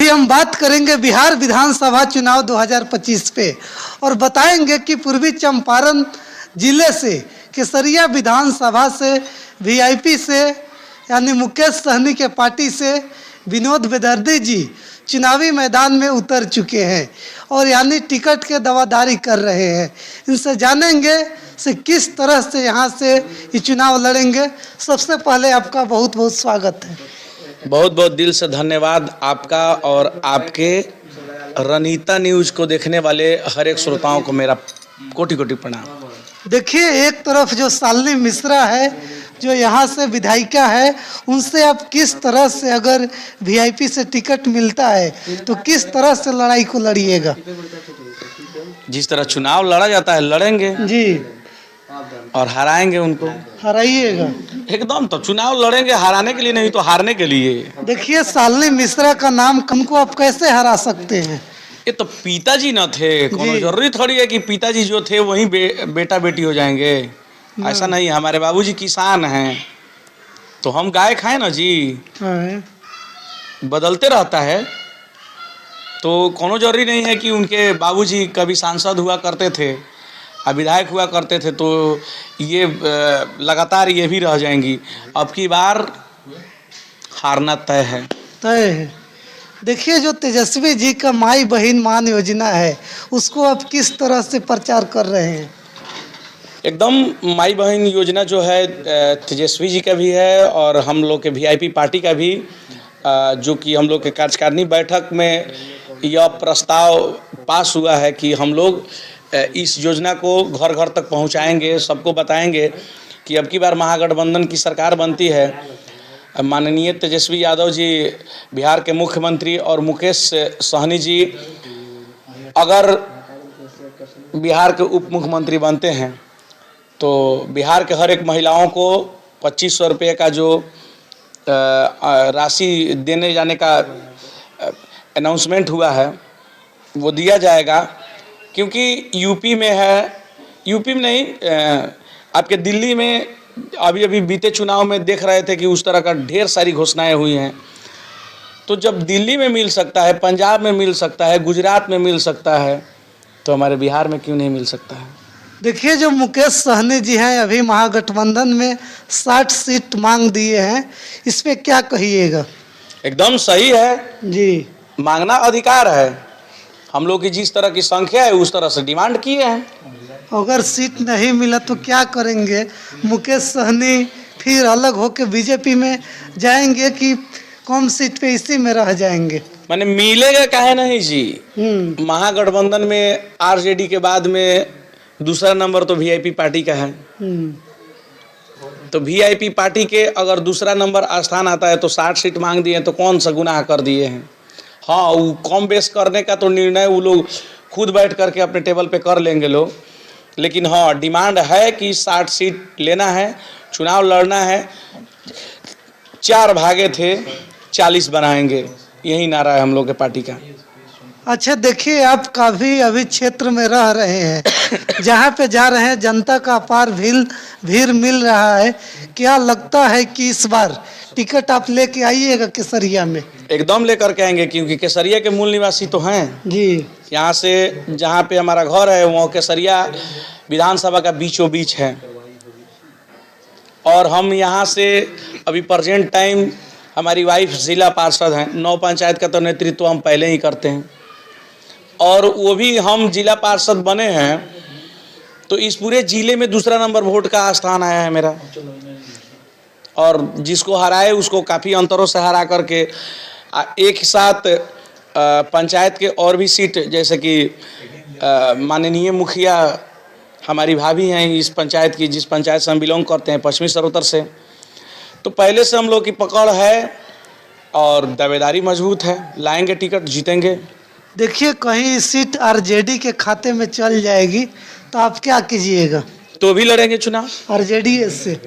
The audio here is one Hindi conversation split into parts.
हम बात करेंगे बिहार विधानसभा चुनाव 2025 पे और बताएंगे कि पूर्वी चंपारण जिले से केसरिया विधानसभा से वीआईपी से यानी मुकेश सहनी के पार्टी से विनोद बेदर्दी जी चुनावी मैदान में उतर चुके हैं और यानी टिकट के दावादारी कर रहे हैं। इनसे जानेंगे से किस तरह से यहाँ से ये चुनाव लड़ेंगे। सबसे पहले आपका बहुत बहुत स्वागत है। बहुत बहुत दिल से धन्यवाद आपका और आपके रणनीता न्यूज़ को देखने वाले हर एक श्रोताओं को मेरा कोटि कोटि प्रणाम। देखिए, एक तरफ जो शालिनी मिश्रा है जो यहाँ से विधायिका है, उनसे आप किस तरह से अगर वीआईपी से टिकट मिलता है तो किस तरह से लड़ाई को लड़िएगा? जिस तरह चुनाव लड़ा जाता है लड़ेंगे जी, और हराएंगे उनको। हराइएगा एकदम, तो चुनाव लड़ेंगे हराने के लिए नहीं तो हारने के लिए। देखिए, शालिनी मिश्रा का नाम को आप कैसे हरा सकते हैं? ये तो पिताजी न थे, कोनो जरूरी थोड़ी है कि पिताजी जो थे वही बेटा बेटी हो जाएंगे। ऐसा नहीं, हमारे बाबूजी किसान हैं तो हम गाय खाए ना जी। बदलते रहता है तो कोनो जरूरी नहीं है कि उनके बाबूजी कभी सांसद हुआ करते थे और विधायक हुआ करते थे तो ये लगातार ये भी रह जाएंगी। अब की बार हारना तय है। देखिए, जो तेजस्वी जी का माई बहन मान योजना है उसको आप किस तरह से प्रचार कर रहे हैं? एकदम, माई बहन योजना जो है तेजस्वी जी का भी है और हम लोग के वीआईपी पार्टी का भी, जो कि हम लोग के कार्यकारिणी बैठक में यह प्रस्ताव पास हुआ है कि हम लोग इस योजना को घर घर तक पहुंचाएंगे, सबको बताएंगे कि अब की बार महागठबंधन की सरकार बनती है। माननीय तेजस्वी यादव जी बिहार के मुख्यमंत्री और मुकेश सहनी जी अगर बिहार के उप मुख्यमंत्री बनते हैं तो बिहार के हर एक महिलाओं को 2500 रुपये का जो राशि देने जाने का अनाउंसमेंट हुआ है वो दिया जाएगा। क्योंकि यूपी में है, यूपी में नहीं, आपके दिल्ली में अभी बीते चुनाव में देख रहे थे कि उस तरह का ढेर सारी घोषणाएं हुई हैं। तो जब दिल्ली में मिल सकता है, पंजाब में मिल सकता है, गुजरात में मिल सकता है तो हमारे बिहार में क्यों नहीं मिल सकता है? देखिए, जो मुकेश सहनी जी हैं अभी महागठबंधन में 60 सीट मांग दिए हैं, इस पे क्या कहिएगा? एकदम सही है जी, मांगना अधिकार है। हम लोग की जिस तरह की संख्या है उस तरह से डिमांड किए हैं। अगर सीट नहीं मिला तो क्या करेंगे? मुकेश सहनी फिर अलग होकर बीजेपी में जाएंगे कि कम सीट पे इसी में रह जाएंगे? माने मिलेगा काहे नहीं जी। महागठबंधन में आरजेडी के बाद में दूसरा नंबर तो वीआईपी पार्टी का है। तो वीआईपी पार्टी के अगर दूसरा नंबर स्थान आता है तो 60 सीट मांग दिए तो कौन सा गुनाह कर दिए हैं? हाँ, वो कम बेस करने का तो निर्णय वो लोग खुद बैठ करके अपने टेबल पे कर लेंगे लोग, लेकिन हाँ डिमांड है कि 60 सीट लेना है, चुनाव लड़ना है। 4 भागे थे 40 बनाएंगे, यही नारा है हम लोग के पार्टी का। अच्छा, देखिए, आप काफ़ी अभी क्षेत्र में रह रहे हैं, जहाँ पे जा रहे हैं जनता का अपार भीड़ मिल रहा है। क्या लगता है कि इस बार टिकट आप लेके आइएगा केसरिया में? एकदम लेकर के आएंगे, क्योंकि केसरिया के मूल निवासी तो हैं जी। यहाँ से जहाँ पे हमारा घर है वहाँ केसरिया विधानसभा का बीचों बीच है और हम यहाँ से अभी प्रेजेंट टाइम हमारी वाइफ जिला पार्षद हैं। 9 पंचायत का तो नेतृत्व हम पहले ही करते हैं और वो भी हम जिला पार्षद बने हैं तो इस पूरे जिले में दूसरा नंबर वोट का स्थान आया है मेरा। और जिसको हराए उसको काफ़ी अंतरों से हरा करके एक साथ पंचायत के और भी सीट, जैसे कि माननीय मुखिया हमारी भाभी हैं इस पंचायत की, जिस पंचायत से हम बिलोंग करते हैं, पश्चिमी सरवोत्तर से, तो पहले से हम लोग की पकड़ है और दावेदारी मजबूत है। लाएंगे टिकट, जीतेंगे। देखिए, कहीं सीट आरजेडी के खाते में चल जाएगी तो आप क्या कीजिएगा? तो भी लड़ेंगे चुनाव आरजेडी से।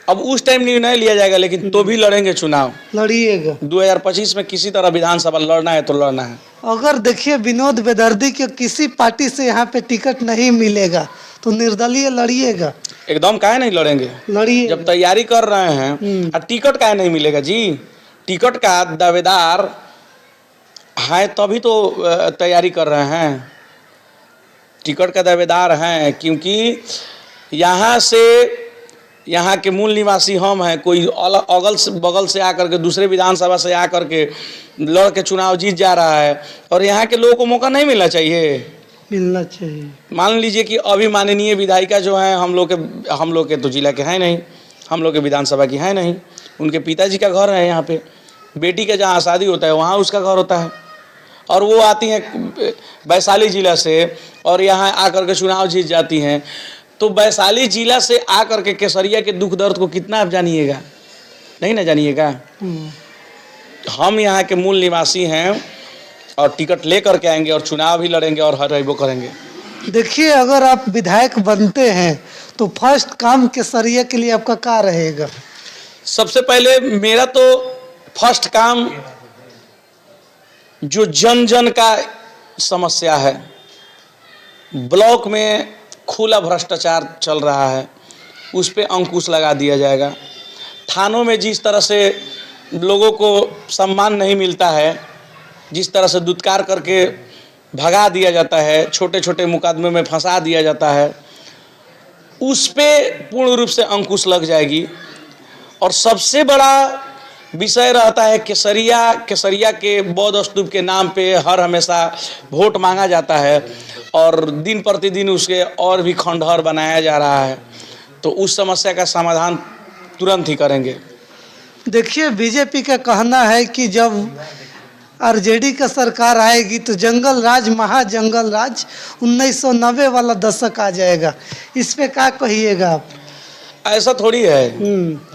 अब उस टाइम निर्णय लिया जाएगा, लेकिन तो भी लड़ेंगे चुनाव। लड़िएगा। 2025 में किसी तरह विधानसभा लड़ना है तो लड़ना है। अगर देखिए, विनोद बेदर्दी के किसी पार्टी से यहाँ पे टिकट नहीं मिलेगा तो निर्दलीय लड़िएगा? एकदम, काहे नहीं लड़ेंगे, लड़िए। जब तैयारी कर रहे हैं। और टिकट काहे नहीं मिलेगा जी? टिकट का दावेदार हैं तभी तो तैयारी कर रहे हैं, टिकट का दावेदार हैं, क्योंकि यहाँ के मूल निवासी हम हैं। कोई अगल से बगल से आकर के दूसरे विधानसभा से आकर के लड़ के चुनाव जीत जा रहा है, और यहाँ के लोगों को मौका नहीं मिलना चाहिए। मान लीजिए कि अभी माननीय विधायिका जो हैं हम लोग के तो जिला के हैं नहीं, हम लोग के विधानसभा की हैं नहीं, उनके पिताजी का घर है यहाँ पे, बेटी का जहाँ शादी होता है वहाँ उसका घर होता है, और वो आती हैं वैशाली जिला से और यहाँ आकर के चुनाव जीत जाती हैं। तो वैशाली जिला से आकर के केसरिया के दुख दर्द को कितना आप जानिएगा? नहीं ना जानिएगा। हम यहाँ के मूल निवासी हैं और टिकट लेकर के आएंगे और चुनाव भी लड़ेंगे और हरेबो करेंगे। देखिए, अगर आप विधायक बनते हैं तो फर्स्ट काम केसरिया के लिए आपका क्या रहेगा? सबसे पहले मेरा तो फर्स्ट काम जो जन जन का समस्या है, ब्लॉक में खुला भ्रष्टाचार चल रहा है, उस पे अंकुश लगा दिया जाएगा। थानों में जिस तरह से लोगों को सम्मान नहीं मिलता है, जिस तरह से दुत्कार करके भगा दिया जाता है, छोटे छोटे मुकदमे में फंसा दिया जाता है, उस पे पूर्ण रूप से अंकुश लग जाएगी। और सबसे बड़ा विषय रहता है केसरिया के बौद्ध स्तूप के नाम पे हर हमेशा वोट मांगा जाता है और दिन प्रतिदिन उसके और भी खंडहर बनाया जा रहा है। तो उस समस्या का समाधान तुरंत ही करेंगे। देखिए, बीजेपी का कहना है कि जब आरजेडी का सरकार आएगी तो जंगल राज, महाजंगल राज 1990 वाला दशक आ जाएगा। इस पे क्या कहिएगा आप? ऐसा थोड़ी है।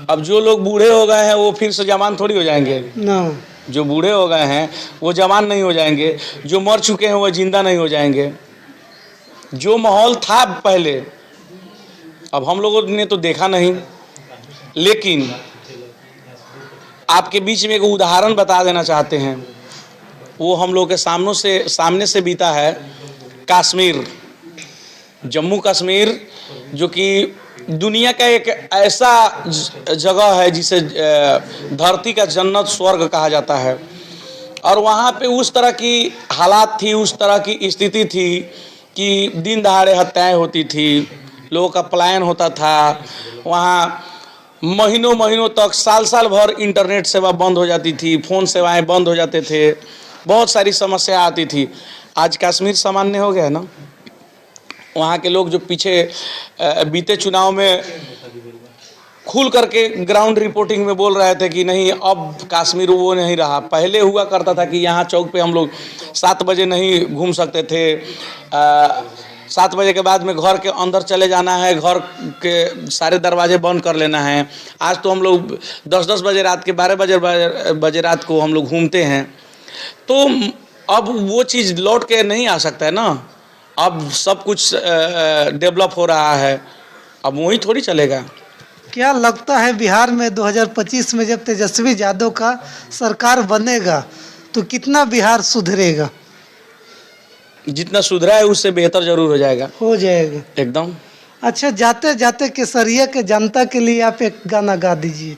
अब जो लोग बूढ़े हो गए हैं वो फिर से जवान थोड़ी हो जाएंगे ना। जो बूढ़े हो गए हैं वो जवान नहीं हो जाएंगे, जो मर चुके हैं वो जिंदा नहीं हो जाएंगे। जो माहौल था पहले, अब हम लोगों ने तो देखा नहीं, लेकिन आपके बीच में एक उदाहरण बता देना चाहते हैं। वो हम लोग के सामने से बीता है कश्मीर, जम्मू कश्मीर, जो कि दुनिया का एक ऐसा जगह है जिसे धरती का जन्नत स्वर्ग कहा जाता है। और वहाँ पे उस तरह की हालात थी, उस तरह की स्थिति थी कि दिन दहाड़े हत्याएं होती थी, लोगों का पलायन होता था। वहाँ महीनों महीनों तक, साल भर इंटरनेट सेवा बंद हो जाती थी, फ़ोन सेवाएं बंद हो जाते थे, बहुत सारी समस्या आती थी। आज कश्मीर सामान्य हो गया ना। वहाँ के लोग जो पीछे बीते चुनाव में खुल करके ग्राउंड रिपोर्टिंग में बोल रहे थे कि नहीं, अब कश्मीर वो नहीं रहा। पहले हुआ करता था कि यहाँ चौक पे हम लोग 7 बजे नहीं घूम सकते थे, 7 बजे के बाद में घर के अंदर चले जाना है, घर के सारे दरवाजे बंद कर लेना है। आज तो हम लोग 10-10 बजे रात के 12 बजे रात को हम लोग घूमते हैं। तो अब वो चीज़ लौट के नहीं आ सकता है ना। अब सब कुछ डेवलप हो रहा है, अब वही थोड़ी चलेगा। क्या लगता है बिहार में 2025 में जब तेजस्वी यादव का सरकार बनेगा तो कितना बिहार सुधरेगा? जितना सुधरा है उससे बेहतर जरूर हो जाएगा। हो जाएगा एकदम। अच्छा, जाते जाते केसरिया के जनता के लिए आप एक गाना गा दीजिए।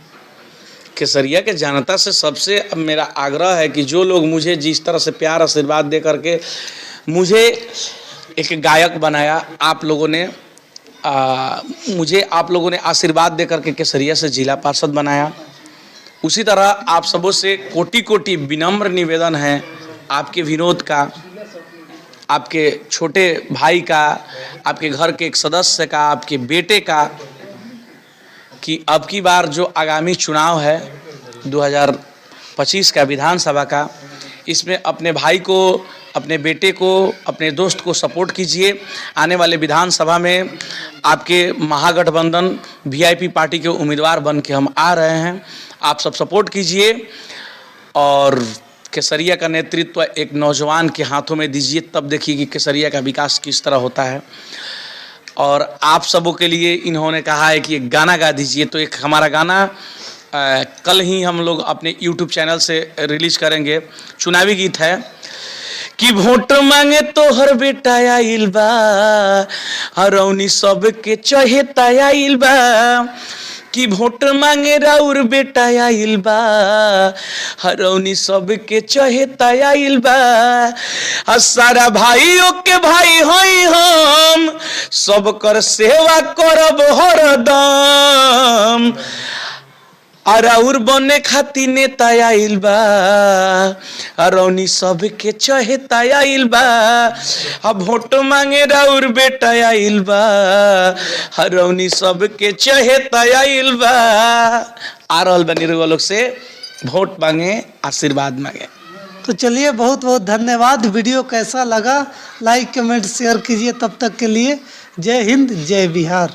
केसरिया के जनता से सबसे अब मेरा आग्रह है कि जो लोग मुझे जिस तरह से प्यार आशीर्वाद दे करके मुझे एक गायक बनाया, आप लोगों ने मुझे आप लोगों ने आशीर्वाद दे करके केसरिया से जिला पार्षद बनाया, उसी तरह आप सबों से कोटि कोटि विनम्र निवेदन है आपके विनोद का, आपके छोटे भाई का, आपके घर के एक सदस्य का, आपके बेटे का, कि अब की बार जो आगामी चुनाव है 2025 का विधानसभा का, इसमें अपने भाई को, अपने बेटे को, अपने दोस्त को सपोर्ट कीजिए। आने वाले विधानसभा में आपके महागठबंधन वीआईपी पार्टी के उम्मीदवार बन के हम आ रहे हैं, आप सब सपोर्ट कीजिए और केसरिया का नेतृत्व एक नौजवान के हाथों में दीजिए, तब देखिए कि केसरिया का विकास किस तरह होता है। और आप सबों के लिए इन्होंने कहा है कि एक गाना गा दीजिए, तो एक हमारा गाना कल ही हम लोग अपने YouTube चैनल से रिलीज करेंगे। चुनावी गीत है कि वोट मांगे तोहर बेटा आइल बा, हरौनी सबके चहेता आइल बा, कि वोट मांगे राउर बेटा आइल बा, हरौनी सबके चहेता आइल बा। आ सारा भाइयों के भाई हई हम, सब कर सेवा करब हरदम। और बने खाती नेता आइल बा, रौनी सबके चहेता आइल बा। अब वोट मांगे राउर बेटा आइल बा, रौनी सबके चहेता आइल बा। आ रहल बनी रउआ लोग से वोट मांगे, आशीर्वाद मांगे। तो चलिए, बहुत बहुत धन्यवाद। वीडियो कैसा लगा लाइक कमेंट शेयर कीजिए। तब तक के लिए जय हिंद जय बिहार।